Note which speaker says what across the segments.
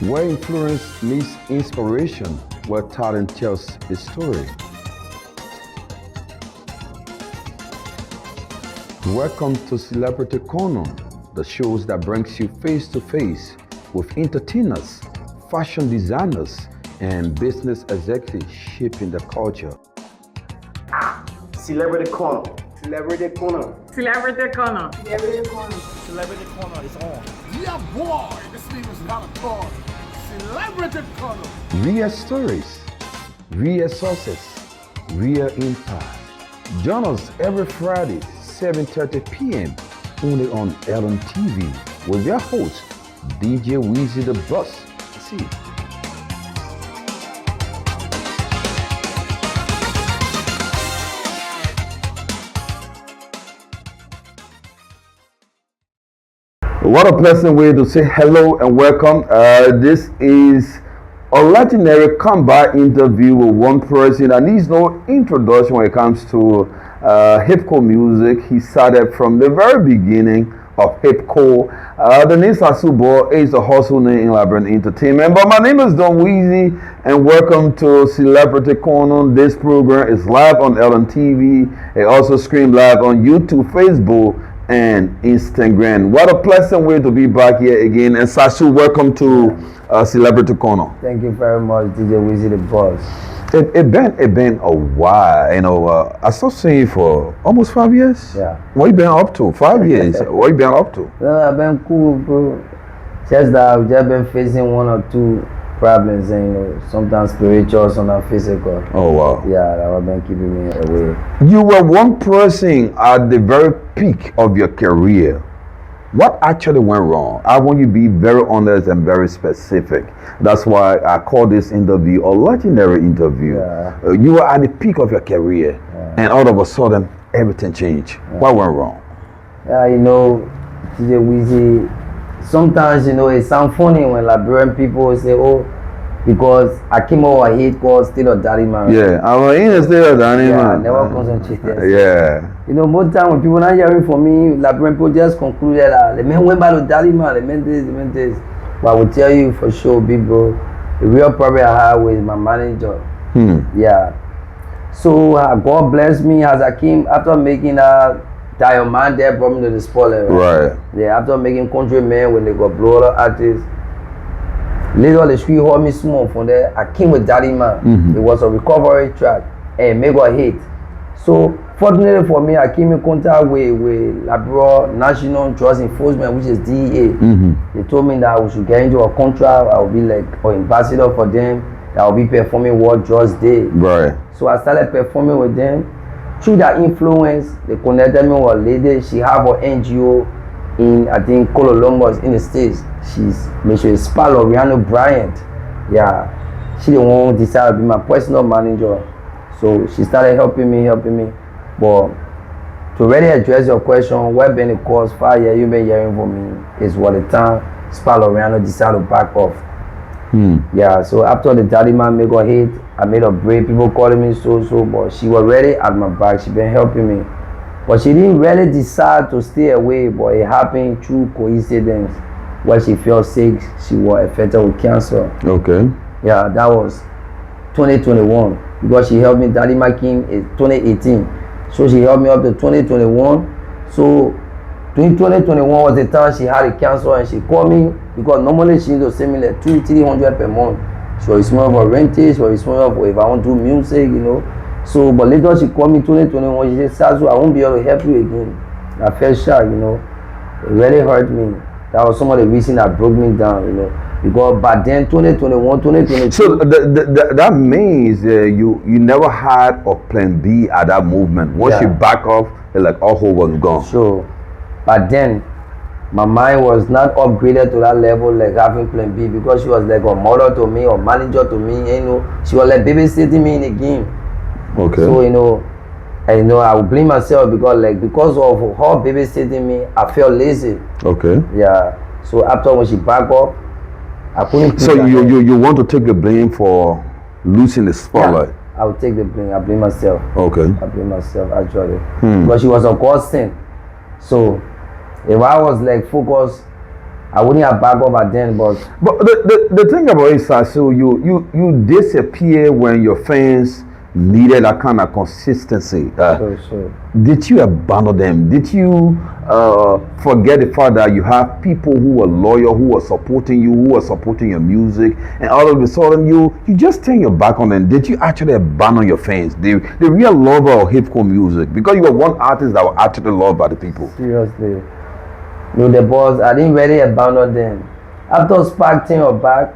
Speaker 1: Where influence meets inspiration, where talent tells a story. Welcome to Celebrity Corner, the shows that brings you face to face with entertainers, fashion designers, and business executives shaping the culture.
Speaker 2: Celebrity Corner. Celebrity Corner.
Speaker 3: Celebrity Corner.
Speaker 4: Celebrity Corner.
Speaker 5: Celebrity Corner is on.
Speaker 4: Yeah, boy, this name is not a toy. Celebrity Corner.
Speaker 1: Real stories, real success, real impact. Join us every Friday, 7:30 p.m. only on Ellen TV with your host, DJ Weezy the Boss. See. What a pleasant way to say hello and welcome. This is a legendary comeback interview with one person that needs no introduction when it comes to hip-hop music. He started from the very beginning of hip-hop. The name Sasu boy is a hustle name in Labyrinth Entertainment. But my name is Don Weezy and welcome to Celebrity Corner. This program is live on Ellen TV. It also streamed live on YouTube, Facebook, and Instagram. What a pleasant way to be back here again. And Sasu, welcome to Celebrity Corner.
Speaker 6: Thank you very much, DJ Weezy the Boss.
Speaker 1: It been a while, you know. I started seeing you for almost 5 years.
Speaker 6: Yeah.
Speaker 1: What you been up to? 5 years. What you been up to?
Speaker 6: No, I've been cool, bro. Just that I've just been facing one or two problems, and sometimes spiritual, sometimes physical.
Speaker 1: Oh wow.
Speaker 6: Yeah, that have been keeping me away.
Speaker 1: You were one person at the very peak of your career. What actually went wrong? I want you to be very honest and very specific. That's why I call this interview a legendary interview.
Speaker 6: Yeah.
Speaker 1: You were at the peak of your career, and all of a sudden, everything changed. What went wrong?
Speaker 6: Yeah, DJ Weezy, sometimes, it sounds funny when Liberian people say, oh, because I came over a hate called Still a Daddy Man.
Speaker 1: Yeah, I was in the state of Danny,
Speaker 6: Yeah, I
Speaker 1: man.
Speaker 6: never concentrated.
Speaker 1: Yeah.
Speaker 6: Most time when people not hearing from me, Liberian people just concluded that the man went by the Daddy Man, the man this. But I will tell you for sure, big bro, the real problem I had with my manager. Yeah. So God bless me as I came after making that Diamond there brought me to the spotlight.
Speaker 1: Right.
Speaker 6: Yeah, after making Countryman when they got blow other artists. Later the street heard me small from there. I came with Daddy Man. It was a recovery track and made a hit. So fortunately for me, I came in contact with Labrador National Trust Enforcement, which is DEA. They told me that we should get into a contract. I will be like an ambassador for them. That I will be performing what Just did.
Speaker 1: Right.
Speaker 6: So I started performing with them. Through that influence, they connected me with a lady. She have an NGO in, I think, Columbus in the States. She's Spalo Rihanna Bryant. Yeah. She the one who decided to be my personal manager. So she started helping me. But to really address your question, what been the cause 5 years you've been hearing from me is what the time Spalo Rihanna decided to back off. Yeah, so after the Daddy Man make a hit, I made a break. People calling me so, but she was ready at my back. She been helping me. But she didn't really decide to stay away, but it happened through coincidence. When she fell sick, she was affected with cancer.
Speaker 1: Okay.
Speaker 6: Yeah, that was 2021. Because she helped me, Daddy Man came in 2018. So she helped me up to 2021. So during 2021 was the time she had a cancer and she called me because normally she used to send me like 200-300 per month. She was small for rentage, she was small for if I want to do music, So, but later she called me 2021. She said, Sasu, I won't be able to help you again. I felt shocked, It really hurt me. That was some of the reasons that broke me down, Because by then, 2021, 2022.
Speaker 1: So that means you never had a plan B at that movement. Once you back off, it's like all hope was gone.
Speaker 6: Sure. But then, my mind was not upgraded to that level like having plan B because she was like a mother to me or manager to me. She was like babysitting me in the game.
Speaker 1: Okay.
Speaker 6: So I would blame myself because of her babysitting me, I felt lazy.
Speaker 1: Okay.
Speaker 6: Yeah. So after when she back up, I couldn't.
Speaker 1: So you want to take the blame for losing the spotlight?
Speaker 6: Yeah, I would take the blame. I blame myself.
Speaker 1: Okay.
Speaker 6: I blame myself actually. Because she was a godsend. So if I was like focused I wouldn't have back up at then, but
Speaker 1: the thing about it, Sasu, you disappear when your fans needed that kind of consistency.
Speaker 6: so.
Speaker 1: Did you abandon them? Did you forget the fact that you have people who are loyal, who are supporting you, who are supporting your music, and all of a sudden you just turn your back on them? Did you actually abandon your fans, the real lover of hip hop music, because you were one artist that was actually loved by the people?
Speaker 6: Seriously. No, the boss, I didn't really abandon them. After Spark turn your back,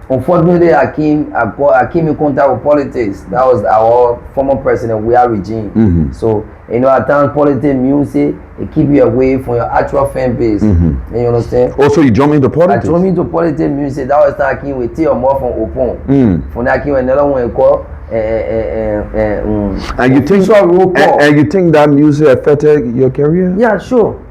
Speaker 6: unfortunately, I came in contact with politics. That was our former president, we are regime. So, at times politics, music, it keep you away from your actual fan base. You understand?
Speaker 1: Also, you jumped into politics?
Speaker 6: I jumped into politics, music. That was time I came with T or more from Opon. From that I came with another one called
Speaker 1: and you think that music affected your career?
Speaker 6: Yeah, sure.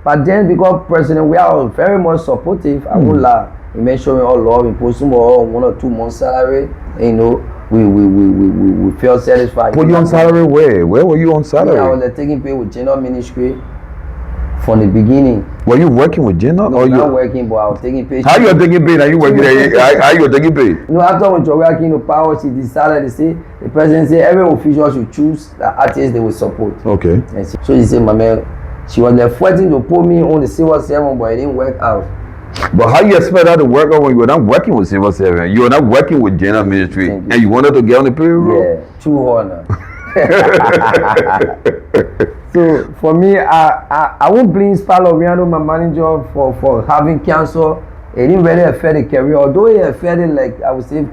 Speaker 6: But then because President we are very much supportive, I won't lie. He made sure we all love him, post him 1 or 2 months salary. We feel satisfied.
Speaker 1: Put you on salary where? Where were you on salary?
Speaker 6: Yeah, I was taking pay with general ministry from the beginning.
Speaker 1: Were you working with general?
Speaker 6: No, not working, but I was taking pay.
Speaker 1: How you are taking pay? Are you working there? How you are taking pay?
Speaker 6: After when Joria came to power, she decided to say the president said every official should choose the artist they will support.
Speaker 1: Okay.
Speaker 6: And so she said, my man, she was there fighting to put me on the Silver 7, but it didn't work out.
Speaker 1: But how you expect that to work out when you were not working with Silver 7? You were not working with general ministry, and you wanted to get on the payroll?
Speaker 6: Yeah, too hard. So for me, I won't blame Spaloriano, my manager, for having cancer. It didn't really affect the career, although it affected, like I would say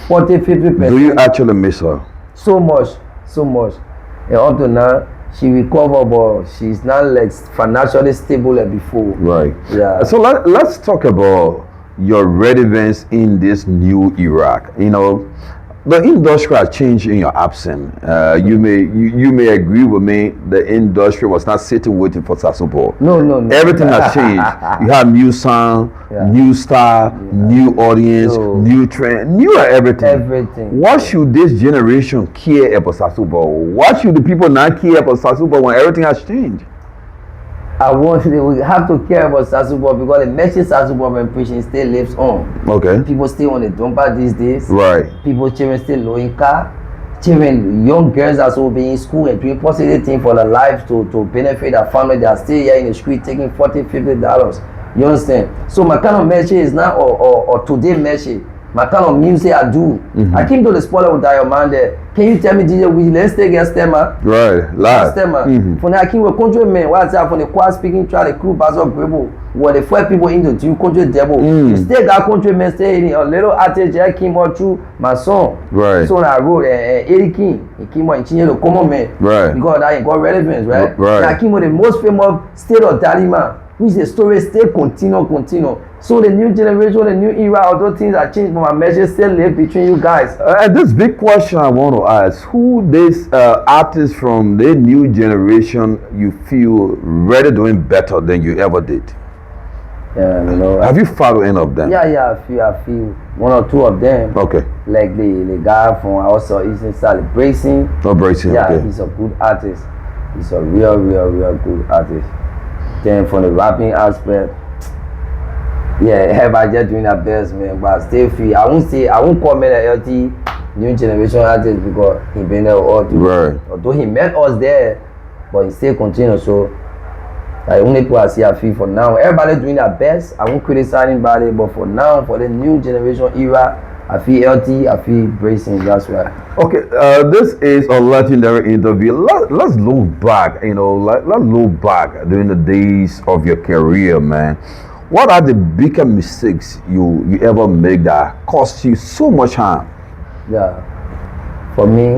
Speaker 6: 40-50%.
Speaker 1: Do you actually miss her?
Speaker 6: So much. And up to now, she recovered, but she's not like financially stable like before.
Speaker 1: Right.
Speaker 6: Yeah.
Speaker 1: So let's talk about your relevance in this new era. The industry has changed in your absence. You may agree with me. The industry was not sitting waiting for Sasu.
Speaker 6: No.
Speaker 1: Everything has changed. You have new sound, new style, new audience, new trend, new everything. What should this generation care about Sasu? What should the people not care about Sasu when everything has changed?
Speaker 6: We have to care about Sasu because the message Sasu and preaching still lives on.
Speaker 1: Okay.
Speaker 6: People still on the dumper these days.
Speaker 1: Right.
Speaker 6: People children still low in car. Children, young girls are so being in school and doing positive things for their lives to benefit their family. They are still here in the street taking $40-50. You understand? So my kind of message is not or today message. My kind of music I do. I came to the spotlight with Dio Man there. Can you tell me, DJ Weezy, let's take a stemmer?
Speaker 1: Right, live.
Speaker 6: Stemmer. From I came with countrymen. What I say from the choir speaking, try the crew, Basil Grable, were the 4 people in the two country devil. You still got countrymen staying a little artist, I came out through my song.
Speaker 1: Right.
Speaker 6: So I wrote Eddie King. He came out and changed the common man.
Speaker 1: Right.
Speaker 6: Because that got relevance, right?
Speaker 1: Right.
Speaker 6: And I came with the most famous state of Dalima, which the story still continue. So the new generation, the new era, although things have changed, but my message still live between you guys.
Speaker 1: This big question I want to ask: who this artists from the new generation you feel really doing better than you ever did?
Speaker 6: Yeah,
Speaker 1: Have you followed any of them?
Speaker 6: Yeah, I feel 1 or 2 of them.
Speaker 1: Okay.
Speaker 6: Like the guy from also Eastern Side, Bracing.
Speaker 1: No, Bracing.
Speaker 6: Yeah,
Speaker 1: okay.
Speaker 6: He's a good artist. He's a real good artist. Then from the rapping aspect. Yeah, everybody just doing their best, man. But stay free. I won't call me the LT new generation artist because he been there all through.
Speaker 1: Right.
Speaker 6: Although he met us there, but he still continue. So the only people I see I feel for now. Everybody doing their best. I won't criticize anybody, but for now, for the new generation era, I feel LT, I feel Bracing. That's right.
Speaker 1: Okay, this is a legendary interview. Let's look back. Let's look back during the days of your career, man. What are the bigger mistakes you ever make that cost you so much harm?
Speaker 6: Yeah, for me,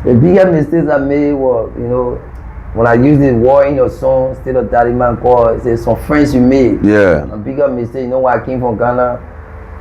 Speaker 6: the bigger mistakes I made was, when I used the war in your song, State of Taliban called, say some friends you made.
Speaker 1: Yeah.
Speaker 6: A bigger mistake, when I came from Ghana,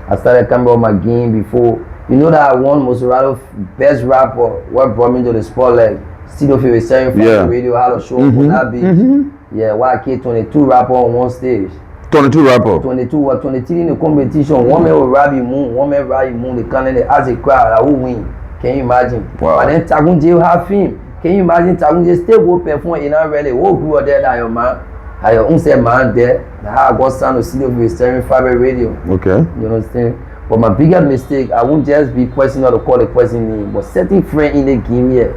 Speaker 6: I started coming up my game before. You know that I won Moserato best rapper, what brought me to the spotlight. Still feel saying from the radio, how to show up on that beat. Yeah, why I came 22 rapper on one stage.
Speaker 1: 22 rapper?
Speaker 6: 22 or 23 in the competition. One man will rap Moon, one man rap Moon, the candidate as a crowd, who win. Can you imagine?
Speaker 1: Wow.
Speaker 6: And then Tagunje will have him. Can you imagine Tagunje still go perform in a rally? Who grew up there, that your man? I own say man there. How I got sound to see the steering fiber radio.
Speaker 1: Okay.
Speaker 6: You understand? But my biggest mistake, I won't just be questioning or to call the question name, but setting friend in the game here.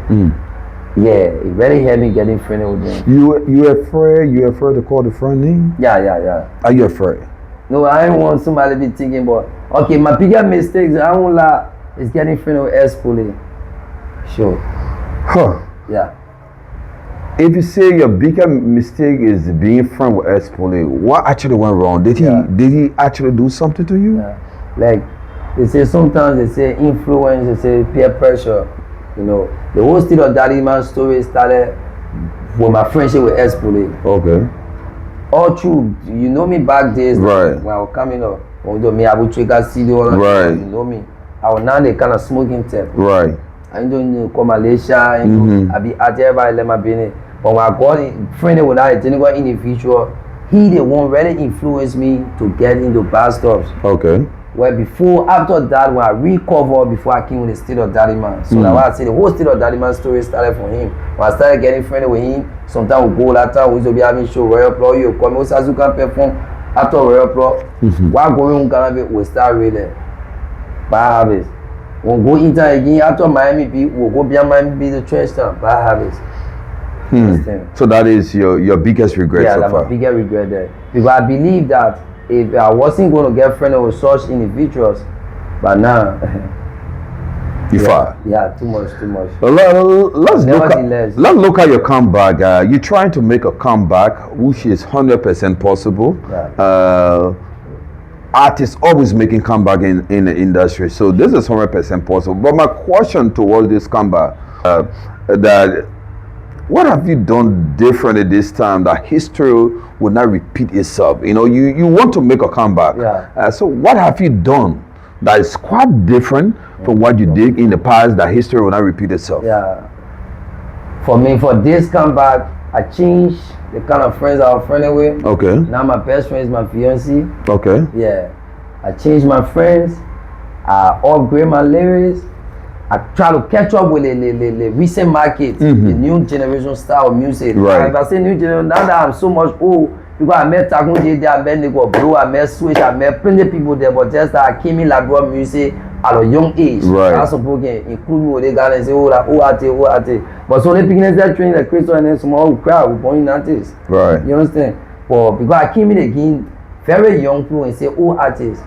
Speaker 6: Yeah, it really helped me getting friendly with them.
Speaker 1: You afraid? You afraid to call the friend name?
Speaker 6: Yeah.
Speaker 1: Are you afraid?
Speaker 6: No, I don't want somebody to be thinking about. Okay, my biggest mistakes, I won't lie, is getting friendly with S-Poli. Sure.
Speaker 1: Huh.
Speaker 6: Yeah.
Speaker 1: If you say your biggest mistake is being friend with S-Poli, what actually went wrong? Did he actually do something to you?
Speaker 6: Yeah. Like they say sometimes they say influence, they say peer pressure. You know, the whole State of Daddy Man story started with my friendship with S-Poli.
Speaker 1: Okay.
Speaker 6: All true. You know me back days
Speaker 1: right.
Speaker 6: when I was coming up. Although me I would trigger CD all
Speaker 1: right.
Speaker 6: You know me. I was now they kind of smoking tip.
Speaker 1: Right.
Speaker 6: I don't know come Malaysia, you know, I be at everybody let my business. But when I got friendly with that technical individual, he the one really influenced me to get into bad stuff.
Speaker 1: Okay.
Speaker 6: Well, after that, when I recovered before I came with the State of Daddy Man. So that's why I say the whole State of Daddy Man story started from him. When I started getting friendly with him, sometimes we go that time, we used to be having show Royal Pro, you come, Sasu can perform after Royal Pro. While going on Ghana, we start reading. Bad habits. We'll go eat again after Miami Beach, we'll go beyond Miami Beach to trash town. Bad habits.
Speaker 1: So that is your biggest regret so
Speaker 6: that's
Speaker 1: far?
Speaker 6: my biggest regret there. Because I believe that if I wasn't going to get friendly with such individuals, but now
Speaker 1: you far?
Speaker 6: Yeah, too much.
Speaker 1: Let's look at your comeback. You're trying to make a comeback, which is 100% possible.
Speaker 6: Right.
Speaker 1: Artists always making comeback in the industry, so this is 100% possible. But my question towards this comeback, that what have you done differently this time that history will not repeat itself? You know, you want to make a comeback.
Speaker 6: Yeah.
Speaker 1: So what have you done that is quite different from what you did in the past that history will not repeat itself?
Speaker 6: Yeah. For me, for this comeback, I changed the kind of friends I was friendly with.
Speaker 1: Okay.
Speaker 6: Now my best friend is my fiancé.
Speaker 1: Okay.
Speaker 6: Yeah. I changed my friends. I upgrade my lyrics. I try to catch up with the recent market, the new generation style of music.
Speaker 1: Right.
Speaker 6: If I say new generation, now that I'm so much old, because I met Takunje there, I met Nico Bro, I met Switch, I met plenty of people there, but just that I came in like music at a young age.
Speaker 1: Right.
Speaker 6: That's supposed to include me with the guys and say, oh, ate. But so they begin to train the Christian and then small crowd with born artists.
Speaker 1: Right.
Speaker 6: You understand? But because I came in again, very young people and say, oh, artists.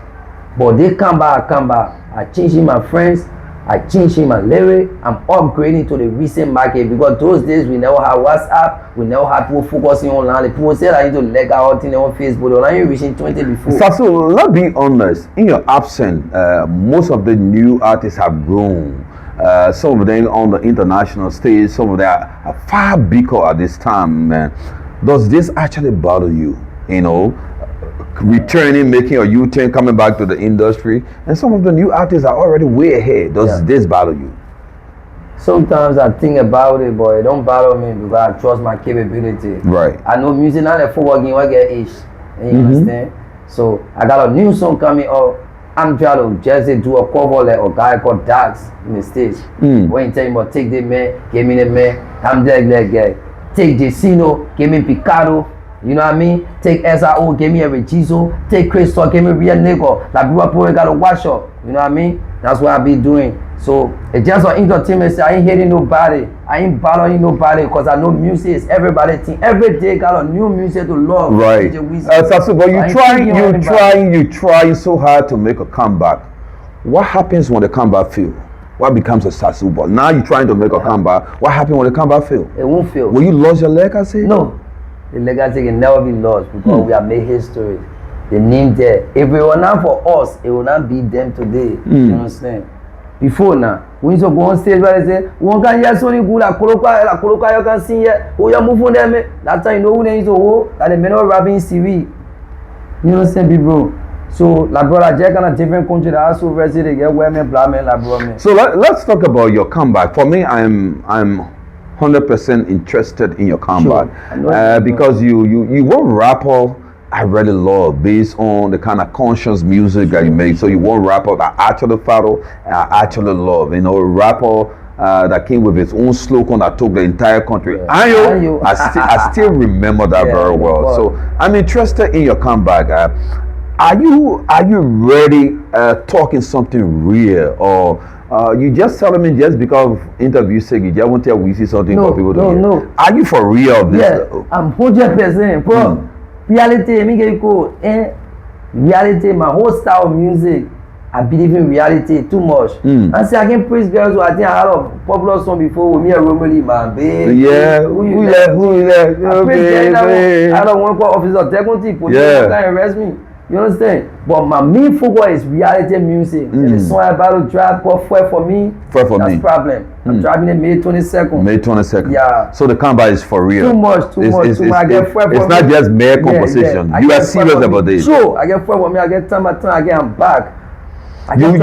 Speaker 6: But they come back. I changing my friends. I changing my lyric. I'm upgrading to the recent market because those days we never had WhatsApp. We never had people focusing online. People say I need to leg out thing on Facebook. When I reaching 20 before.
Speaker 1: Sasu, let's be honest. In your absence, most of the new artists have grown. Some of them on the international stage. Some of them are far bigger at this time, man. Does this actually bother you? You know, returning, making a U-turn, coming back to the industry, and some of the new artists are already way ahead. Does this bother you?
Speaker 6: Sometimes I think about it, but it don't bother me because I trust my capability.
Speaker 1: Right.
Speaker 6: I know music now. The football game I get age. You understand? So I got a new song coming up. I'm trying to just do a cover like a guy called Dax in the States. When you tell him about take the man, give me the man. I'm just like guy. Take Jacino, give me Picado. You know what I mean? Take SRO, give me a Regizo. Take Crystal, give me real nigga. Like people probably got to wash up. You know what I mean? That's what I be doing. So it's just an entertainment. I ain't hating nobody. I ain't bothering nobody because I know music is everybody thing. Every day got a new music to love.
Speaker 1: Right. Sasu, but you trying so hard to make a comeback. What happens when the comeback fail? What becomes a Sasu ball? Now you're trying to make a comeback. What happens when the comeback fail?
Speaker 6: It won't fail.
Speaker 1: Will you lose your legacy?
Speaker 6: No. The legacy can never be lost because we have made history. The name there. If it were not for us, it will not be them today. You understand? Before now, we used to go on stage where they say, one can hear Sony good, la Koloka, you can sing here. Oh, you move on them. That time you know who they used to go, that the men of rapping CV. You understand, people? So, la brother Jack in a different country, that also versus they get women, black men, la brother.
Speaker 1: So let's talk about your comeback. For me, I'm 100% interested in your comeback because you one rapper I really love based on the kind of conscious music that you make. So you one rapper that I actually follow and I actually love. You know, a rapper that came with its own slogan that took the entire country.
Speaker 6: Yeah.
Speaker 1: Ayo, I still remember that very well. So I'm interested in your comeback. Are you ready talking something real, or you just telling me just because of interview sake you just want to tell Weezy something for people to hear?
Speaker 6: No.
Speaker 1: Are you for real?
Speaker 6: I'm 100%, bro. Reality, me get go. Reality, my whole style of music. I believe in reality too much. And say I can praise girls who I think I had a popular song before with me and Romely, man, babe.
Speaker 1: Yeah, who you like?
Speaker 6: I praise girls. I don't want to call officer, technically, police can't arrest me. You understand? But my main focus is reality music. And the song I about to drop called Fuel for Me.
Speaker 1: Fuel for
Speaker 6: That's
Speaker 1: Me.
Speaker 6: problem. I'm driving it May 22nd.
Speaker 1: May 22nd.
Speaker 6: Yeah.
Speaker 1: So the comeback is for real.
Speaker 6: Too much. I get Fuel for Me.
Speaker 1: It's not just mere composition.
Speaker 6: Yeah.
Speaker 1: You are serious about this.
Speaker 6: Sure, I get Fuel for Me. I get time by time. I get I'm back.
Speaker 1: You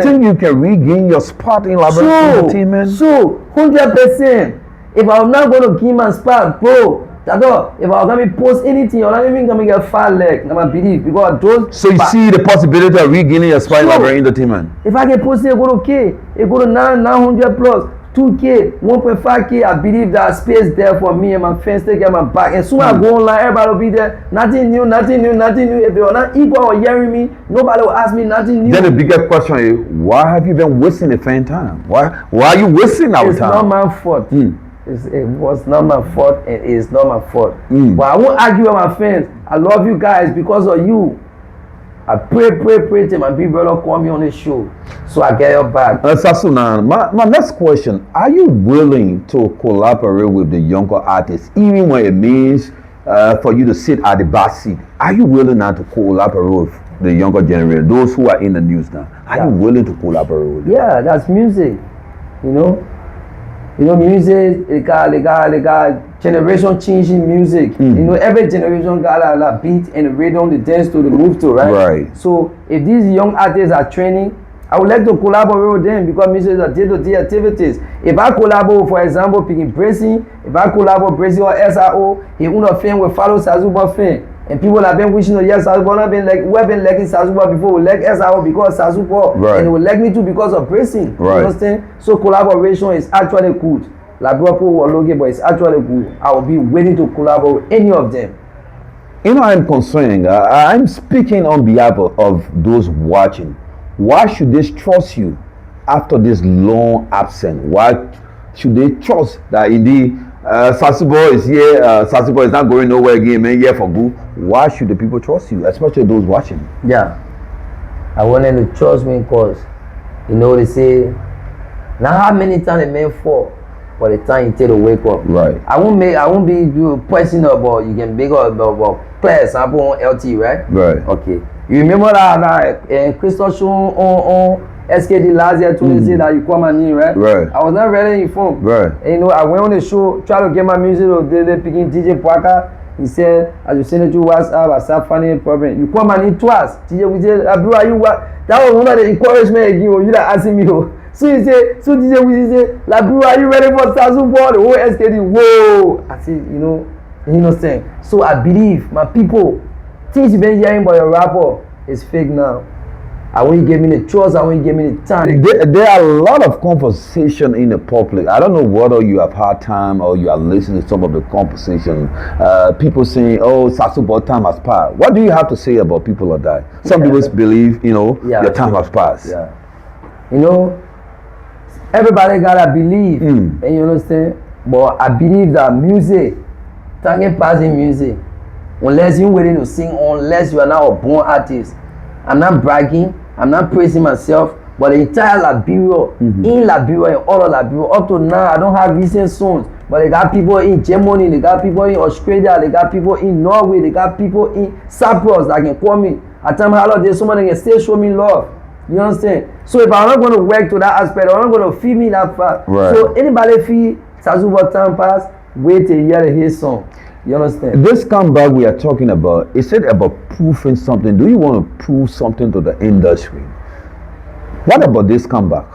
Speaker 1: think you can regain your spot in Labyrinth Entertainment?
Speaker 6: Sure, 100%. If I'm not going to give my spot, bro, if I was going to post anything, you're not even going to get far leg. I believe because those.
Speaker 1: So you see the possibility of regaining your spot in Labyrinth Entertainment?
Speaker 6: If I get posted, it go to K, it go to 900 plus. 2K, 1.5K, I believe that space there for me and my fans take care of my back. And soon I go online, everybody will be there. Nothing new. If they are not equal or hearing me, nobody will ask me nothing new.
Speaker 1: Then the biggest question is, why have you been wasting the fan time? Why are you wasting our time?
Speaker 6: It's not my fault. It was not my fault and it is not my fault. But I won't argue with my fans. I love you guys because of you. I pray till my big brother call me on the show so I get your back.
Speaker 1: Sasu, my next question, are you willing to collaborate with the younger artists even when it means for you to sit at the back seat? Are you willing now to collaborate with the younger generation, those who are in the news now? Are you willing to collaborate with them?
Speaker 6: Yeah, that's music. Music, they got generation changing music. Every generation got a beat and the rhythm, the dance to the move to, right?
Speaker 1: Right.
Speaker 6: So if these young artists are training, I would like to collaborate with them because music is a day-to-day activities. If I collaborate, for example, picking Bracing, if I collaborate Bracing or SRO, he won't fan will follow Sasu fan. And people have been wishing to yes, Sasu have been like, we have been liking Sasu before, we like SRO because Sasu
Speaker 1: right.
Speaker 6: And they will like me too because of Bracing.
Speaker 1: Right.
Speaker 6: You understand? So collaboration is actually good. Like people were looking, but it's actually good. I will be willing to collaborate with any of them.
Speaker 1: I'm concerned. I'm speaking on behalf of those watching. Why should they trust you after this long absence? Why should they trust that indeed Sasu is here? Sasu is not going nowhere again, man. Here for good. Why should the people trust you, especially those watching?
Speaker 6: Yeah, I want them to trust me because they say now how many times a man fall by the time you take to wake up.
Speaker 1: Right.
Speaker 6: I won't be question about you can make up about play example on LT, right?
Speaker 1: Right.
Speaker 6: Okay. You remember that Crystal show on SKD last year to say that you call my name, right?
Speaker 1: Right.
Speaker 6: I was not really informed.
Speaker 1: Right.
Speaker 6: And, I went on the show, try to get my music of daily picking DJ Pwaka. He said, as you send it to WhatsApp, I start finding a problem. You call my name twice. DJ, we said, bro, are you what? That was one of the encouragement I give you. You that asking me, So he said, so DJ Weezy say, bro, are you ready for Sasu ball? The whole SKD, whoa. I said, innocent. So I believe my people, things you've been hearing about your rapper is fake now. I want you to give me the trust, I want you to give me the time.
Speaker 1: There are a lot of conversation in the public. I don't know whether you have had time or you are listening to some of the conversation. People saying, oh, Sasu ball time has passed. What do you have to say about people like that? Some people believe, your time has passed.
Speaker 6: Yeah. Everybody gotta believe, and you understand? But I believe that music, talking passing music, unless you're willing to sing, unless you are now a born artist. I'm not bragging, I'm not praising myself, but the entire Liberia, in Liberia and all of Liberia, up to now, I don't have recent songs, but they got people in Germany, they got people in Australia, they got people in Norway, they got people in Cyprus that can call me. At time holiday, somebody can still show me love. You understand? So if I'm not going to work to that aspect, I'm not going to feel me that far.
Speaker 1: Right.
Speaker 6: So anybody feel Sasu for time pass, wait till you hear his song. You understand?
Speaker 1: This comeback we are talking about, is it about proving something? Do you want to prove something to the industry? What about this comeback?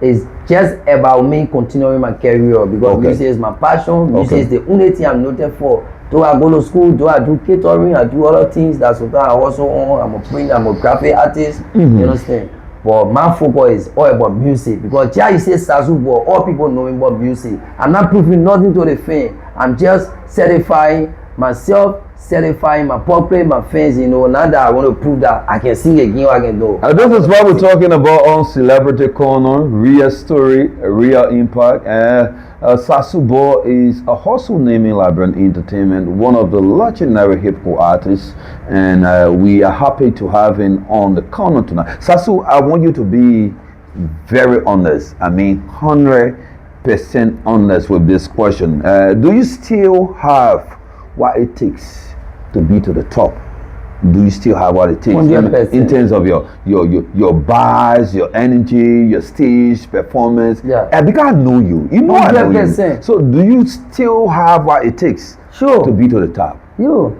Speaker 6: It's just about me continuing my career because music is my passion. Music is the only thing I'm noted for. Do I go to school? Do I do catering? I do other things. That's what I also own. I'm a print. I'm a graphic artist. You understand? But my focus is all about music because yeah, you say Sasu boy, all people know me about music. I'm not proving nothing to the fan. I'm just certifying myself, certifying my public, my fans, you know. Now that I want to prove that I can sing again, I can do.
Speaker 1: And this is what we're talking about on Celebrity Corner, real story, real impact. Sasu Bo is a hustle name in Labyrinth Entertainment, one of the legendary hip hop artists, and we are happy to have him on the corner tonight. Sasu, I want you to be very honest. I mean, 100% honest with this question. Do you still have what it takes to be to the top? Do you still have what it takes in terms of your bars, your energy, your stage performance?
Speaker 6: Yeah.
Speaker 1: Because I know you. You know I know you.
Speaker 6: 100%.
Speaker 1: So do you still have what it takes to be to the top?
Speaker 6: Yo,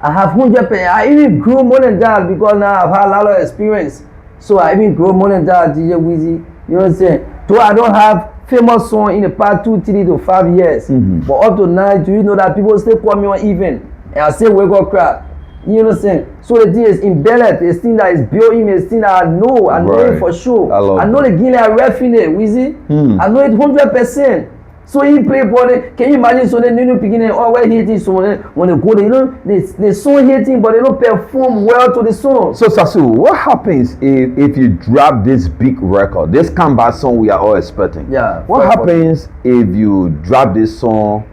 Speaker 6: I have 100%. I even grew more than that because now I've had a lot of experience. So I even grow more than that, DJ Weezy. You know what I'm saying? Though I don't have famous song in the past 2, 3 to 5 years. But up to now, do you know that people still call me on event and I say wake up crowd? You know what I'm saying? So the thing is embedded, it's thing that is built in me, it's thing that I know it for sure. I know the Guinea I ref in it, Weezy. I know it 100%. So he play body. Can you imagine so the new beginning always hitting so when they go there, you know, they song hitting but they don't perform well to the song.
Speaker 1: So Sasu, what happens if you drop this big record, this comeback song we are all expecting?
Speaker 6: Yeah.
Speaker 1: What happens if you drop this song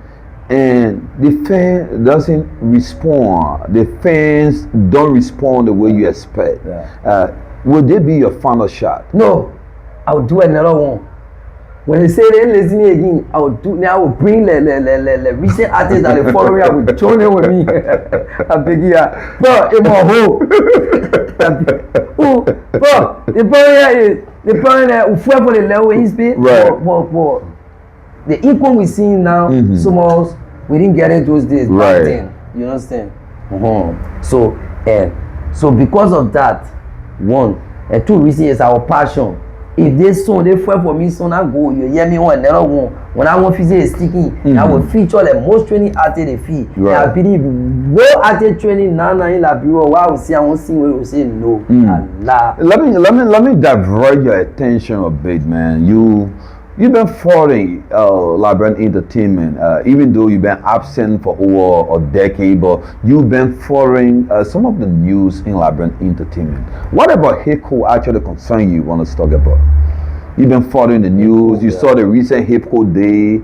Speaker 1: and the fan doesn't respond? The fans don't respond the way you expect. Will they be your final shot?
Speaker 6: No, I will do another one. When they say they ain't listening again, I will bring the recent artists that they follow me. I will join them with me. I beg you, but in my hole. But the problem is for the level he's been.
Speaker 1: Right.
Speaker 6: But the income we see now, so much we didn't get into those days back then. You understand? So because of that, one and two reasons is our passion. If this song they fight for me, son, I go. You hear me one, another one. When I want physical sticking, I will feature the most training artist they feel. I believe no artist training now in la bureau. Why we see I won't sing when we say no.
Speaker 1: Let me divert your attention a bit, man. You've been following Labyrinth Entertainment, even though you've been absent for over a decade, but you've been following some of the news in Labyrinth Entertainment. What about hip hop actually concern you want us to talk about? You've been following the news. You saw the recent hip hop day.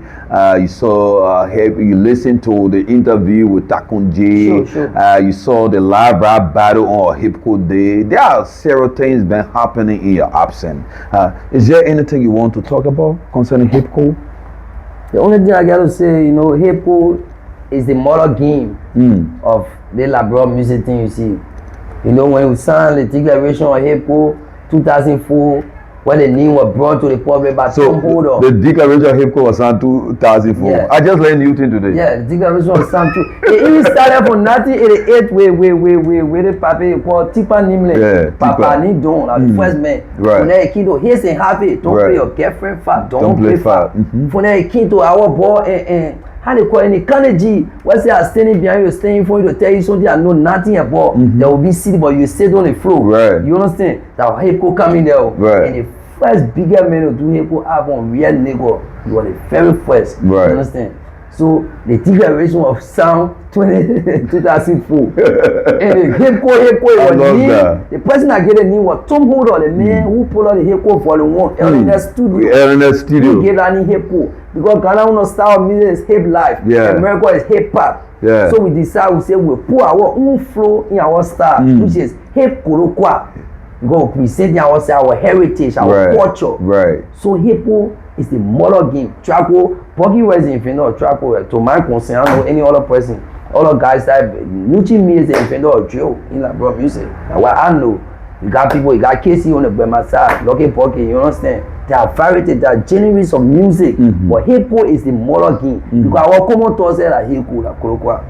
Speaker 1: You listened to the interview with Takunji.
Speaker 6: Sure.
Speaker 1: You saw the live rap battle on hip hop day. There are several things been happening in your absence. Is there anything you want to talk about concerning hip hop?
Speaker 6: The only thing I gotta say, you know, hip hop is the model game of the Labrador music thing. You see, you know, when we signed the declaration of hip hop 2004. When the name was brought to the public by Tom Holder.
Speaker 1: The declaration of hip hop was signed 2004.
Speaker 6: Yeah.
Speaker 1: I just learned new thing today.
Speaker 6: Yeah, the declaration was signed too. It even started from 1988 with the papa called Tipa Nimle.
Speaker 1: Yeah,
Speaker 6: Papa Ni Don, like the first man.
Speaker 1: Right.
Speaker 6: When they kid to here's and happy, don't play your girlfriend fat, don't play fat. When they kid to our boy and how they call any Kennedy, what's they are standing behind you, staying for you to tell you something I know nothing about. There will be city, but you sit on the floor.
Speaker 1: Right.
Speaker 6: You understand? That hip hop coming there.
Speaker 1: Right.
Speaker 6: And the first bigger man to do hip hop album, real nigga, you are the very first.
Speaker 1: Right.
Speaker 6: You understand? So the declaration of sound 2004. And the hip hop was me. The person that get the name was Tom Holder, the man who pulled out the hip hop volume 1 in the studio. He gave that name hip hop. Because Ghana no style of music is hip life.
Speaker 1: Yeah.
Speaker 6: America is hip hop.
Speaker 1: Yeah.
Speaker 6: So we decide we say we put our own flow in our style, which is hip kolokwa. Go present our heritage, our culture.
Speaker 1: Right.
Speaker 6: So hip hop is the model game. Trapo, Buggy was inventor of Trapo. To my concern, I don't know any other person. All the guys that Nucci me is the inventor of drill in Labrador music. Now what I know, you got people, you got Casey on the Bema side, Lucky Pocket, you understand? There are varieties, there are genres of music, but hip hop is the model game. Because our common thoughts are like hip hop, like kolokwa.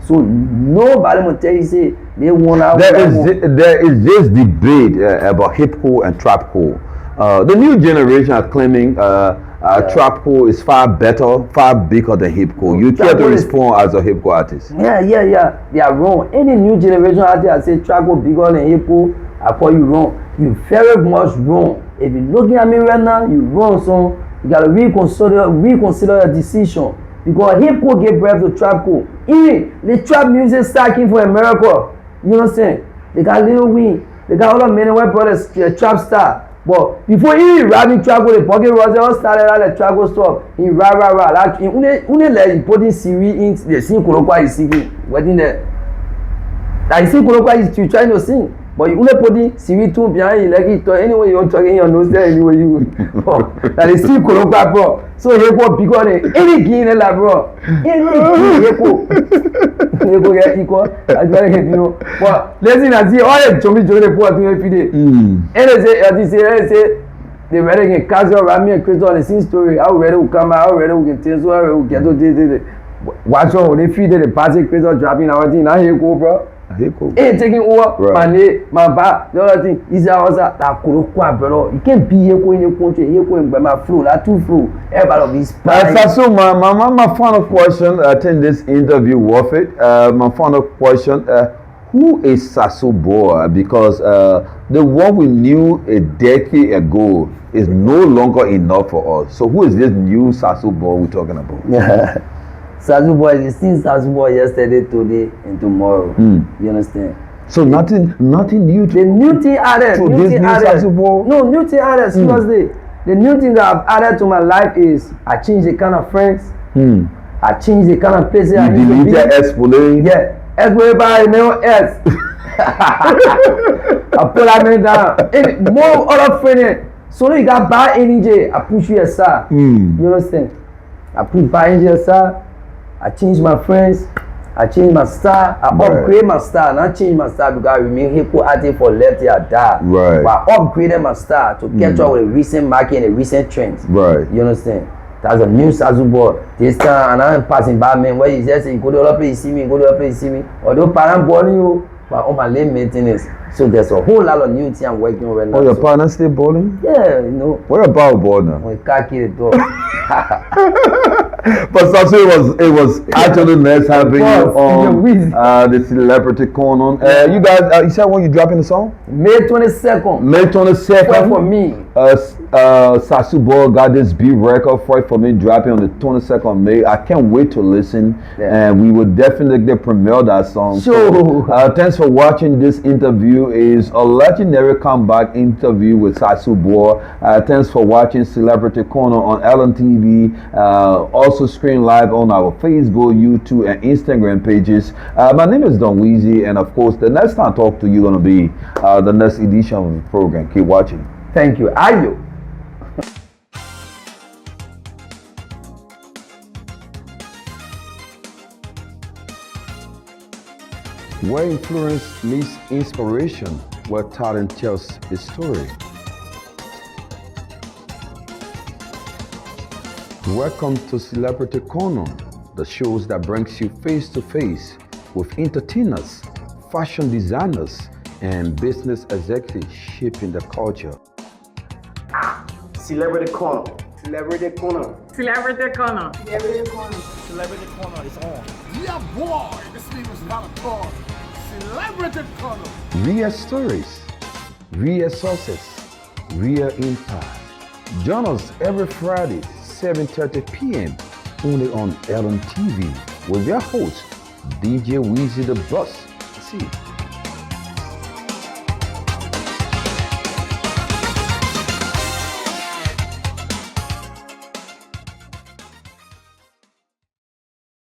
Speaker 6: So nobody will tell you say they want to.
Speaker 1: There is this debate about hip hop and trap hop. The new generation are claiming trap hop is far better, far bigger than hip hop. You care to respond as a hip hop artist?
Speaker 6: Yeah. They are wrong. Any new generation artist that say trap hop bigger than hip hop, I call you wrong. You very much wrong. If you're looking at me right now, you wrong, son. You gotta reconsider your decision. Because hip hop gave birth to trap code. Even the trap music starting for America. You know what I'm saying? They got Lil Wayne. They got all the men and white brothers, trap star. But before he rapping trap code, the pocket Roselle started out the trap code stuff. He rah. Like, he putting Siri in the sing Kolokwa is singing. Wedding there. Like, he sing Kolokwa is trying to sing. But you only put the Siri tune behind you, like it, anyway you want to talk in your nose there, anyway you that is still Kolokwa, bro. So he go bigger than any game in that, bro. Any go get equal, as well as you know. But listen, I see all the chummy the poor thing every day. And they say, they rather get casual rami and create on the same story. How ready will come out, how ready we can tell, so how ready we get to this. Watch out, they feed the party creator dropping our thing. Now here go, bro. Ain't taking over my back, the other thing is also that Kolokwa, bro. You can't be here in your country, here going by my flow, that too flow. Everybody is
Speaker 1: Sasu, my final question, I think this interview worth it. My final question, who is Sasu Boy? Because the one we knew a decade ago is no longer enough for us. So who is this new Sasu Boy we're talking about?
Speaker 6: Sasu Boy is still Sasu Boy yesterday, today, and tomorrow. You understand?
Speaker 1: So nothing new.
Speaker 6: The new thing added.
Speaker 1: To this new Sasu Boy?
Speaker 6: No, new thing added. Seriously, the new thing that I've added to my life is I changed the kind of friends. I changed the kind of places I used to be.
Speaker 1: You deleted Espole?
Speaker 6: Yeah, Espole by no S. I put that man down. And more other friends. So you got bad energy. I push you aside. You understand? I put bad energy aside. I change my friends, I change my style, I upgrade my style, not change my style because I remain hip hop artist for left till I die.
Speaker 1: Right.
Speaker 6: But I upgraded my style to catch up with the recent market and the recent trends.
Speaker 1: Right.
Speaker 6: You understand? That's a new Sasu Boy. This time, and I'm passing by man where you just say, you go to the other place, you see me, go to the other place, you see me. Although parents born you, but on my late maintenance. So there's a whole lot of new things I'm working on right now.
Speaker 1: Oh, your partner still bowling?
Speaker 6: Yeah, you know.
Speaker 1: What about ball now?
Speaker 6: When khaki the door.
Speaker 1: But Sasu, it was actually nice having you on the Celebrity Corner. You guys, you said when you dropping the song?
Speaker 6: May 22nd.
Speaker 1: May 22nd.
Speaker 6: Well, for me.
Speaker 1: Sasu Boy got this beat record for me dropping on the 22nd of May. I can't wait to listen, and we will definitely premiere that song.
Speaker 6: Sure.
Speaker 1: So, thanks for watching this interview. Is a legendary comeback interview with Sasu Boy. Thanks for watching Celebrity Corner on LNTV. Also stream live on our Facebook, YouTube, and Instagram pages. My name is Don Weezy, and of course, the next time I talk to you gonna be the next edition of the program. Keep watching.
Speaker 6: Thank you. Ayo.
Speaker 1: Where influence meets inspiration, where talent tells a story. Welcome to Celebrity Corner, the shows that brings you face to face with entertainers, fashion designers, and business executives shaping the culture.
Speaker 2: Celebrity Corner. Celebrity Corner.
Speaker 5: Celebrity Corner. Celebrity Corner. Celebrity Corner is on.
Speaker 4: Yeah, boy, this name is Valentine. Celebrity Corner.
Speaker 1: Real stories, real success, real impact. Join us every Friday, 7:30 p.m. only on LNTV with your host, DJ Weezy the Boss. See you.